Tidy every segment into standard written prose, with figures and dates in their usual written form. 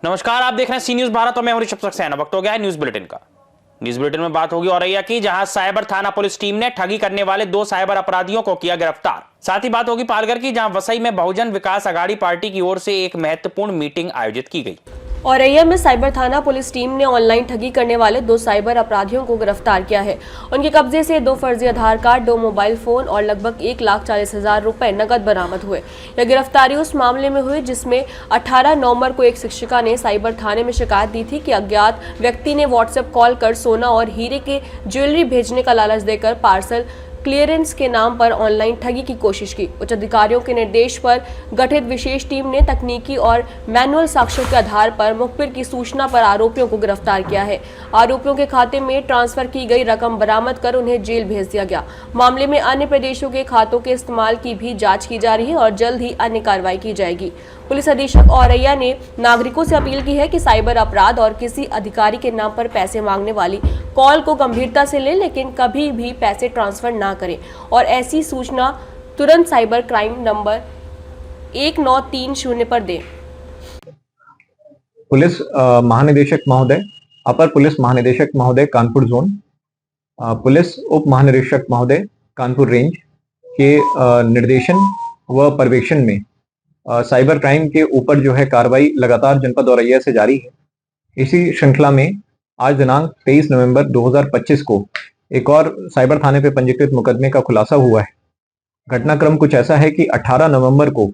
नमस्कार, आप देख रहे हैं सी न्यूज भारत और मैं हूं ऋषभ सक्सेना। वक्त हो गया है न्यूज बुलेटिन का। न्यूज बुलेटिन में बात होगी औरैया की, जहां साइबर थाना पुलिस टीम ने ठगी करने वाले 2 साइबर अपराधियों को किया गिरफ्तार। साथ ही बात होगी पालघर की, जहां वसई में बहुजन विकास अघाड़ी पार्टी की ओर से एक महत्वपूर्ण मीटिंग आयोजित की गई। औरैया में साइबर थाना पुलिस टीम ने ऑनलाइन ठगी करने वाले 2 साइबर अपराधियों को गिरफ्तार किया है। उनके कब्जे से 2 फर्जी आधार कार्ड, 2 मोबाइल फोन और लगभग 1,40,000 रुपए नकद बरामद हुए। यह गिरफ्तारी उस मामले में हुई जिसमें 18 नवंबर को एक शिक्षिका ने साइबर थाने में शिकायत दी थी कि अज्ञात व्यक्ति ने व्हाट्सएप कॉल कर सोना और हीरे के ज्वेलरी भेजने का लालच देकर पार्सल क्लियरेंस के नाम पर ऑनलाइन ठगी की कोशिश की। उच्च अधिकारियों के निर्देश पर गठित विशेष टीम ने तकनीकी और मैनुअल साक्ष्यों के आधार पर मुखबिर की सूचना पर आरोपियों को गिरफ्तार किया है। आरोपियों के खाते में ट्रांसफर की गई रकम बरामद कर उन्हें जेल भेज दिया गया। मामले में अन्य प्रदेशों के खातों के इस्तेमाल की भी जांच की जा रही है और जल्द ही अन्य कार्रवाई की जाएगी। पुलिस अधीक्षक औरैया ने नागरिकों से अपील की है कि साइबर अपराध और किसी अधिकारी के नाम पर पैसे मांगने वाली कॉल को गंभीरता से लें, लेकिन कभी भी पैसे ट्रांसफर ना करें और ऐसी सूचना तुरंत साइबर क्राइम नंबर 1930 पर दें। पुलिस महानिदेशक महोदय, अपर पुलिस महानिदेशक महोदय कानपुर जोन, पुलिस उप महानिरीक्षक महोदय कानपुर रेंज के निर्देशन व पर्यवेक्षण में साइबर क्राइम के ऊपर जो है कार्रवाई लगातार जनपद औरैया से जारी है। इसी श्रृंखला में आज दिनांक 23 नवंबर 2025 को एक और साइबर थाने पे पंजीकृत मुकदमे का खुलासा हुआ है। घटनाक्रम कुछ ऐसा है कि 18 नवंबर को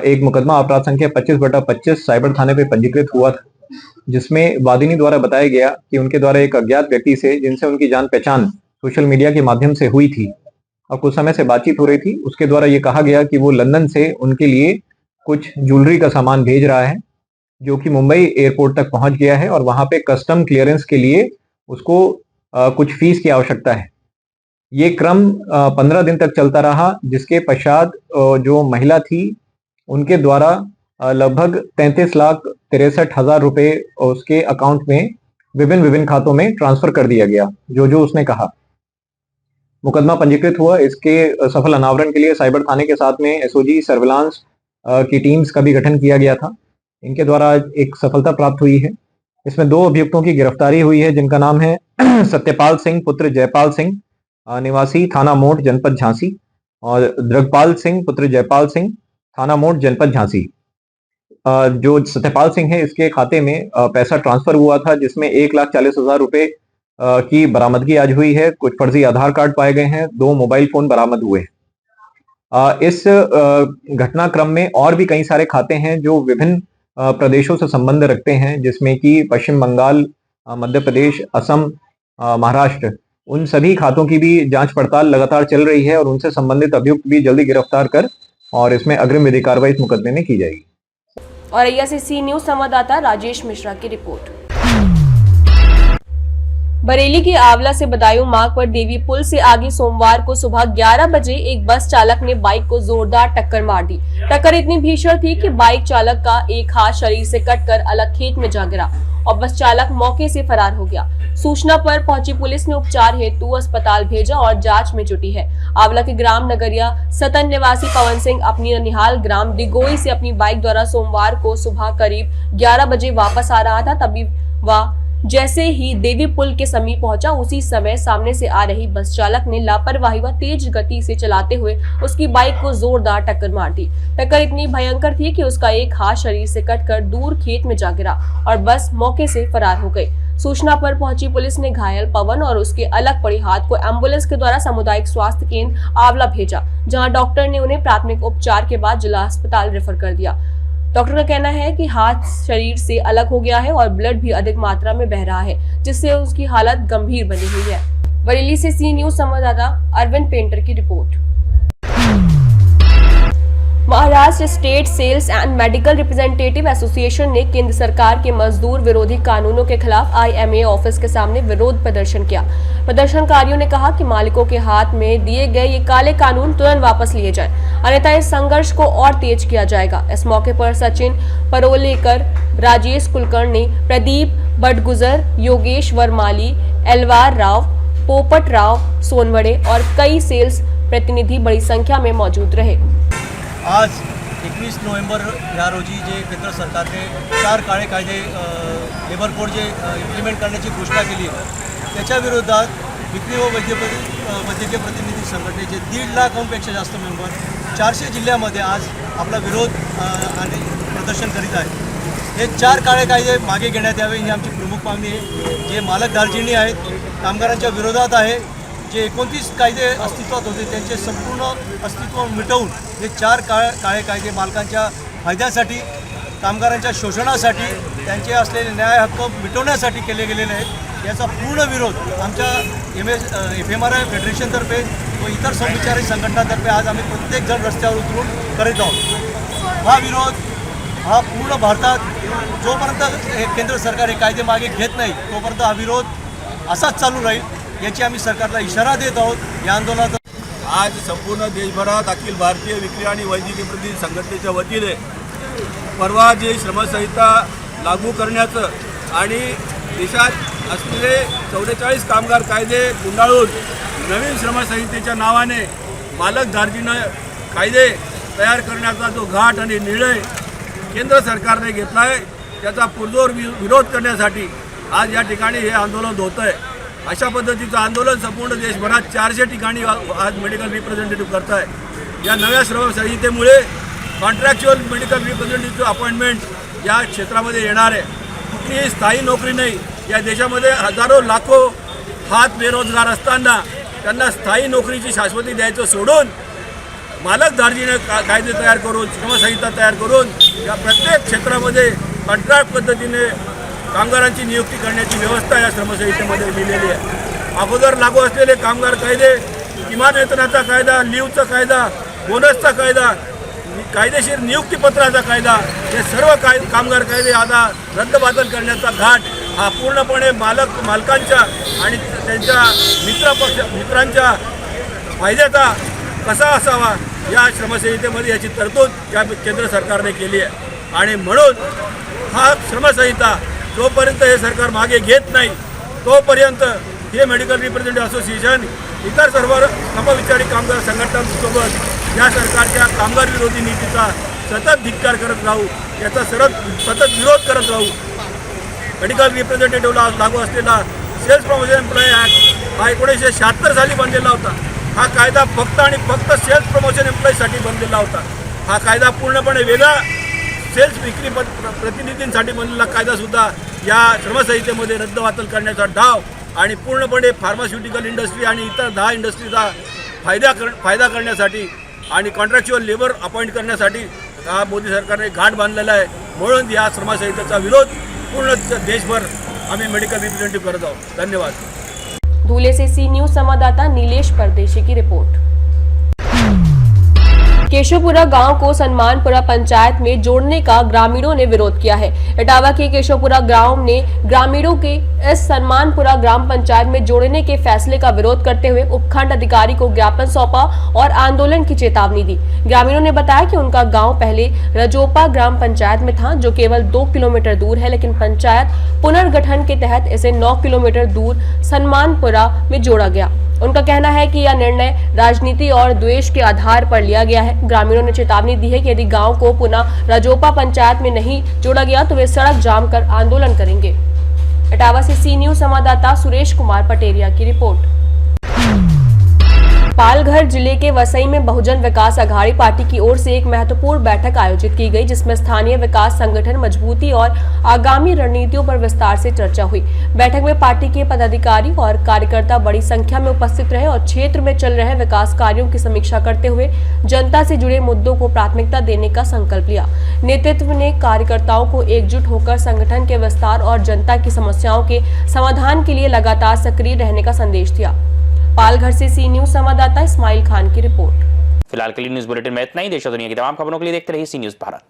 एक मुकदमा अपराध संख्या 25/25 साइबर थाने पे पंजीकृत हुआ था, जिसमें वादिनी द्वारा बताया गया कि उनके द्वारा एक अज्ञात व्यक्ति से, जिनसे उनकी जान पहचान सोशल मीडिया के माध्यम से हुई थी और कुछ समय से बातचीत हो रही थी, उसके द्वारा ये कहा गया कि वो लंदन से उनके लिए कुछ ज्वेलरी का सामान भेज रहा है, जो कि मुंबई एयरपोर्ट तक पहुंच गया है और वहां पे कस्टम क्लियरेंस के लिए उसको कुछ फीस की आवश्यकता है। ये क्रम 15 दिन तक चलता रहा, जिसके पश्चात जो महिला थी उनके द्वारा लगभग 33,63,000 रुपए उसके अकाउंट में विभिन्न खातों में ट्रांसफर कर दिया गया, जो उसने कहा। मुकदमा पंजीकृत हुआ। इसके सफल अनावरण के लिए साइबर थाने के साथ में एसओजी सर्विलांस की टीम्स का भी गठन किया गया था। इनके द्वारा एक सफलता प्राप्त हुई है। इसमें 2 अभियुक्तों की गिरफ्तारी हुई है, जिनका नाम है सत्यपाल सिंह पुत्र जयपाल सिंह, निवासी थाना मोट जनपद झांसी, और द्रगपाल सिंह पुत्र जयपाल सिंह, थाना मोट जनपद झांसी। जो सत्यपाल सिंह है, इसके खाते में पैसा ट्रांसफर हुआ था, जिसमें 1,40,000 रुपए की बरामदगी आज हुई है। कुछ फर्जी आधार कार्ड पाए गए हैं, 2 मोबाइल फोन बरामद हुए। इस घटनाक्रम में और भी कई सारे खाते हैं जो विभिन्न प्रदेशों से संबंध रखते हैं, जिसमें कि पश्चिम बंगाल, मध्य प्रदेश, असम, महाराष्ट्र, उन सभी खातों की भी जांच पड़ताल लगातार चल रही है और उनसे संबंधित अभियुक्त भी जल्दी गिरफ्तार कर और इसमें अग्रिम विधिक कार्रवाई इस मुकदमे में की जाएगी। औरैया से सी न्यूज संवाददाता राजेश मिश्रा की रिपोर्ट। बरेली की आंवला से बदायूं मार्ग पर देवी पुल से आगे सोमवार को सुबह 11 बजे एक बस चालक ने बाइक को जोरदार टक्कर मार दी। टक्कर इतनी भीषण थी कि बाइक चालक का एक हाथ शरीर से कटकर अलग खेत में जा गिरा और बस चालक मौके से फरार हो गया। सूचना पर पहुंची पुलिस ने उपचार हेतु अस्पताल भेजा और जांच में जुटी है। आंवला के ग्राम नगरिया सतन निवासी पवन सिंह अपनी ननिहाल ग्राम डिगोई से अपनी बाइक द्वारा सोमवार को सुबह करीब 11 बजे वापस आ रहा था। तभी वह जैसे ही देवी पुल के समीप पहुंचा, उसी समय सामने से आ रही बस चालक ने लापरवाही व तेज गति से चलाते हुए उसकी बाइक को जोरदार टक्कर मार दी। टक्कर इतनी भयंकर थी कि उसका एक हाथ शरीर से कटकर दूर खेत में जा गिरा और बस मौके से फरार हो गई। सूचना पर पहुंची पुलिस ने घायल पवन और उसके अलग पड़े हाथ को एम्बुलेंस के द्वारा सामुदायिक स्वास्थ्य केंद्र आंवला भेजा, जहां डॉक्टर ने उन्हें प्राथमिक उपचार के बाद जिला अस्पताल रेफर कर दिया। डॉक्टर का कहना है कि हाथ शरीर से अलग हो गया है और ब्लड भी अधिक मात्रा में बह रहा है, जिससे उसकी हालत गंभीर बनी हुई है। बरेली से सी न्यूज संवाददाता अरविंद पेंटर की रिपोर्ट। Maharashtra state sales and medical representative association ने केंद्र सरकार के मजदूर विरोधी कानूनों के खिलाफ IMA ऑफिस के सामने विरोध प्रदर्शन किया। प्रदर्शनकारियों ने कहा कि मालिकों के हाथ में दिए गए ये काले कानून तुरंत वापस लिए जाएं, अन्यथा इस संघर्ष को और तेज किया जाएगा। इस मौके पर सचिन परोलेकर, राजेश कुलकर्णी, प्रदीप बडगुजर, योगेश वर्माली, एलवार राव, पोपट राव सोनवड़े और कई सेल्स प्रतिनिधि बड़ी संख्या में मौजूद रहे। आज 21 नोव्हेंबर ह्या रोजी जे केंद्र सरकारने 4 काळे कायदे लेबर कोड जे इम्प्लिमेंट करण्याची घोषणा केली आहे त्याच्या विरोधात विक्री व वैद्यकीय प्रतिनिधी संघटनेचे 1.5 लाखांपेक्षा जास्त मेंबर 400 जिल्ह्यामध्ये आज आपला विरोध आणि प्रदर्शन करीत आहेत। हे 4 काळे कायदे मागे घेण्यात यावे ही आमची प्रमुख मागणी आहे। जे मालक दार्जिनी आहेत कामगारांच्या विरोधात आहे, जे 29 कायदे अस्तित्वात होते त्यांचे संपूर्ण अस्तित्व मिटवून हे 4 काळे कायदे मालकांच्या फायद्यासाठी, कामगारांच्या शोषणासाठी, त्यांचे असलेले न्याय हक्क मिटवण्यासाठी केले गेलेले आहेत। याचा पूर्ण विरोध आमच्या FMRI फेडरेशनतर्फे व इतर समविचारी संघटनांतर्फे आज आम्ही प्रत्येकजण रस्त्यावर उतरून करीत आहोत। हा विरोध हा पूर्ण भारतात जोपर्यंत हे केंद्र सरकार हे कायदे मागे घेत नाही तोपर्यंत हा विरोध असाच चालू राहील याची आम्ही सरकारला इशारा देत आहोत। या आंदोलनात आज संपूर्ण देशभरात अखिल भारतीय विक्री आणि वैद्यकीय प्रतिनिधी संघटनेच्या वतीने परवा जे श्रमसंहिता लागू करण्याचं आणि देशात असलेले 44 कामगार कायदे गुंडाळून नवीन श्रमसंहितेच्या नावाने मालक दार्जिना कायदे तयार करण्याचा जो घाट आणि निर्णय केंद्र सरकारने घेतला आहे त्याचा पुरजोर विरोध करण्यासाठी आज या ठिकाणी हे आंदोलन होतं आहे। अशा पद्धतीचं आंदोलन संपूर्ण देशभरात 400 ठिकाणी आज मेडिकल रिप्रेझेंटेटिव्ह करत आहे। या नव्या श्रमसंहितेमुळे कॉन्ट्रॅक्च्युअल मेडिकल रिप्रेझेंटेटिव्ह अपॉइंटमेंट या क्षेत्रामध्ये येणार आहे। कुठलीही स्थायी नोकरी नाही। या देशामध्ये हजारो लाखो हात बेरोजगार असताना त्यांना स्थायी नोकरीची शाश्वती द्यायचं सोडून मालक दार्जिने कायदे तयार करून श्रमसंहिता तयार करून या प्रत्येक क्षेत्रामध्ये कॉन्ट्रॅक्ट पद्धतीने कामगारांची नियुक्ती करण्याची व्यवस्था या श्रमसंहितेमध्ये लिहिलेली आहे। अगोदर लागू असलेले कामगार कायदे, किमान वेतनाचा कायदा, लीवचा कायदा, बोनसचा कायदा, कायदेशीर नियुक्तीपत्राचा कायदा हे सर्व कामगार कायदे आता रद्दबातल करण्याचा घाट हा पूर्णपणे मालकांच्या आणि त्यांच्या मित्रांच्या फायद्याचा कसा असावा या श्रमसंहितेमध्ये याची तरतूद या केंद्र सरकारने केली आहे। आणि म्हणून हा श्रमसंहिता जोपर्यंत हे सरकार मागे घेत नाही तोपर्यंत हे मेडिकल रिप्रेझेंटेटिव्ह असोसिएशन इतर सर्व समविचारी कामगार संघटनांसोबत या सरकारच्या कामगार विरोधी नीतीचा सतत धिक्कार करत राहू, याचा सतत विरोध करत राहू। मेडिकल रिप्रेझेंटेटिव्हला लागू असलेला सेल्स प्रमोशन एम्प्लॉई ॲक्ट हा 1976 साली बनलेला होता। हा कायदा फक्त आणि फक्त सेल्स प्रमोशन एम्प्लॉईसाठी बनलेला होता। हा कायदा पूर्णपणे वेगळा सेल्स विक्री प्रतिनिधींसाठी बनलेला कायदासुद्धा या श्रमसंहितेमध्ये रद्दबातल करण्याचा डाव आणि पूर्णपणे फार्मास्युटिकल इंडस्ट्री आणि इतर 10 इंडस्ट्रीचा फायदा करण्यासाठी आणि कॉन्ट्रॅक्च्युअल लेबर अपॉइंट करण्यासाठी हा मोदी सरकारने घाट बांधलेला आहे। म्हणून या श्रमसंहितेचा विरोध पूर्ण देशभर आम्ही मेडिकल रिप्रेझेंटेटिव्ह करत आहोत। धन्यवाद। धुले से सी न्यूज संवाददाता नीलेश परदेशी की रिपोर्ट। केशवपुरा गांव को सन्मानपुरा पंचायत में जोड़ने का ग्रामीणों ने विरोध किया है। इटावा के केशवपुरा गांव ने ग्रामीणों के इस सन्मानपुरा ग्राम पंचायत में जोड़ने के फैसले का विरोध करते हुए उपखंड अधिकारी को ज्ञापन सौंपा और आंदोलन की चेतावनी दी। ग्रामीणों ने बताया कि उनका गांव पहले रजोपा ग्राम पंचायत में था, जो केवल 2 किलोमीटर दूर है, लेकिन पंचायत पुनर्गठन के तहत इसे 9 किलोमीटर दूर सन्मानपुरा में जोड़ा गया। उनका कहना है कि यह निर्णय राजनीति और द्वेष के आधार पर लिया गया है। ग्रामीणों ने चेतावनी दी है कि यदि गांव को पुनः रजोपा पंचायत में नहीं जोड़ा गया तो वे सड़क जाम कर आंदोलन करेंगे। इटावा से सी न्यूज संवाददाता सुरेश कुमार पटेरिया की रिपोर्ट। पालघर जिले के वसई में बहुजन विकास अघाड़ी पार्टी की ओर से एक महत्वपूर्ण बैठक आयोजित की गई, जिसमें स्थानीय विकास संगठन मजबूती और आगामी रणनीतियों पर विस्तार से चर्चा हुई। बैठक में पार्टी के पदाधिकारी और कार्यकर्ता बड़ी संख्या में उपस्थित रहे और क्षेत्र में चल रहे विकास कार्यों की समीक्षा करते हुए जनता से जुड़े मुद्दों को प्राथमिकता देने का संकल्प लिया। नेतृत्व ने कार्यकर्ताओं को एकजुट होकर संगठन के विस्तार और जनता की समस्याओं के समाधान के लिए लगातार सक्रिय रहने का संदेश दिया। पालघर से सी न्यूज संवाददाता इस्माइल खान की रिपोर्ट। फिलहाल के लिए न्यूज बुलेटिन में इतना ही। देश और दुनिया की तमाम खबरों के लिए देखते रहिए सी न्यूज भारत।